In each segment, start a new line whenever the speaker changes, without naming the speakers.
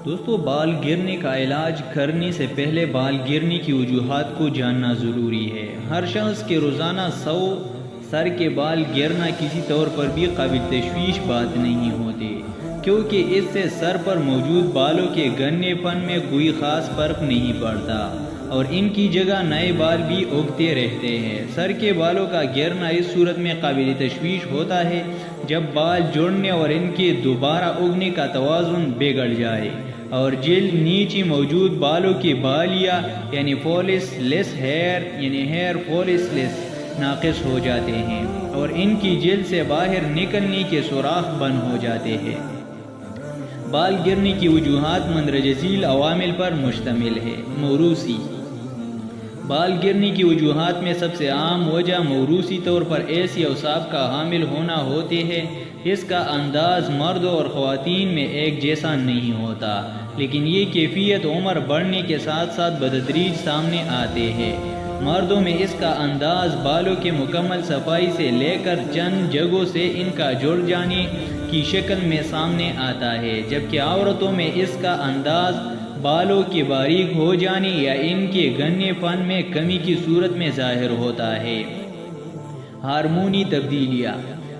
دوستو، بال گرنے کا علاج کرنے سے پہلے بال گرنے کی وجوہات کو جاننا ضروری ہے۔ ہر شخص کے روزانہ 100 سر کے بال گرنا کسی طور پر بھی قابل تشویش بات نہیں ہوتی، کیونکہ اس سے سر پر موجود بالوں کے گرنے پن میں کوئی خاص فرق نہیں پڑتا اور ان کی جگہ نئے بال بھی اگتے رہتے ہیں۔ سر کے بالوں کا گرنا اس صورت میں قابل تشویش ہوتا ہے جب بال جڑنے اور ان کے دوبارہ اگنے کا توازن بگڑ جائے اور جلد نیچے موجود بالوں کے بالیہ یعنی فالس لیس ہیئر فالس لیس ناقص ہو جاتے ہیں اور ان کی جلد سے باہر نکلنے کے سوراخ بند ہو جاتے ہیں۔ بال گرنے کی وجوہات مندرجہ ذیل عوامل پر مشتمل ہے۔ موروثی بال گرنے کی وجوہات میں سب سے عام وجہ موروثی طور پر ایسی اوصاف کا حامل ہونا ہوتے ہیں۔ اس کا انداز مردوں اور خواتین میں ایک جیسا نہیں ہوتا، لیکن یہ کیفیت عمر بڑھنے کے ساتھ ساتھ بتدریج سامنے آتے ہیں۔ مردوں میں اس کا انداز بالوں کے مکمل صفائی سے لے کر چند جگہوں سے ان کا جڑ جانے کی شکل میں سامنے آتا ہے، جبکہ عورتوں میں اس کا انداز بالوں کے باریک ہو جانے یا ان کے گرنے پن میں کمی کی صورت میں ظاہر ہوتا ہے۔ ہارمونی تبدیلیاں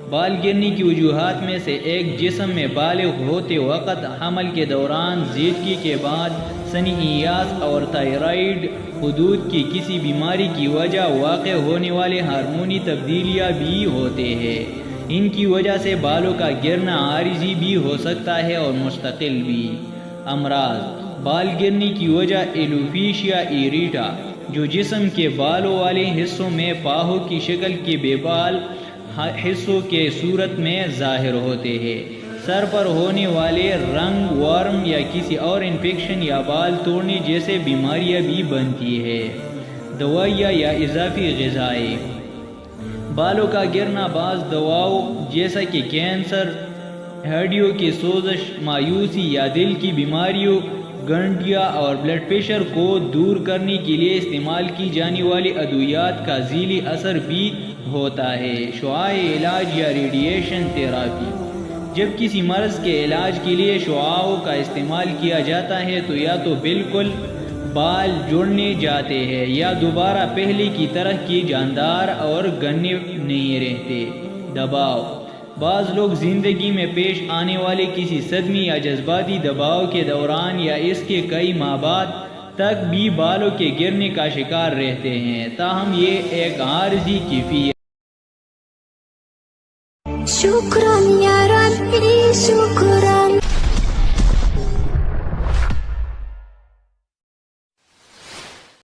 بال گرنے کی وجوہات میں سے ایک جسم میں بالغ ہوتے وقت، حمل کے دوران، زیدگی کے بعد، سنیاس اور تائرائیڈ حدود کی کسی بیماری کی وجہ واقع ہونے والے ہارمونی تبدیلیاں بھی ہوتے ہیں۔ ان کی وجہ سے بالوں کا گرنا عارضی بھی ہو سکتا ہے اور مستقل بھی۔ امراض بال گرنے کی وجہ ایلوپیشیا ایریٹا، جو جسم کے بالوں والے حصوں میں پاہوں کی شکل کے بے بال حصوں کے صورت میں ظاہر ہوتے ہیں۔ سر پر ہونے والے رنگ ورم یا کسی اور انفیکشن یا بال توڑنے جیسے بیماریاں بھی بنتی ہے۔ دوائیاں یا اضافی غذائیں بالوں کا گرنا بعض دواؤں جیسا کہ کینسر، ہڈیوں کی سوزش، مایوسی یا دل کی بیماریوں، گنڈیا اور بلڈ پریشر کو دور کرنے کے لیے استعمال کی جانے والی ادویات کا ذیلی اثر بھی ہوتا ہے۔ شعاعی علاج یا ریڈیشن تھراپی جب کسی مرض کے علاج کے لیے شعاعوں کا استعمال کیا جاتا ہے تو یا تو بالکل بال جڑنے جاتے ہیں یا دوبارہ پہلے کی طرح کی جاندار اور گرنے نہیں رہتے۔ دباؤ بعض لوگ زندگی میں پیش آنے والے کسی صدمے یا جذباتی دباؤ کے دوران یا اس کے کئی ماہ بعد تک بھی بالوں کے گرنے کا شکار رہتے ہیں، تاہم یہ ایک عارضی کیفیت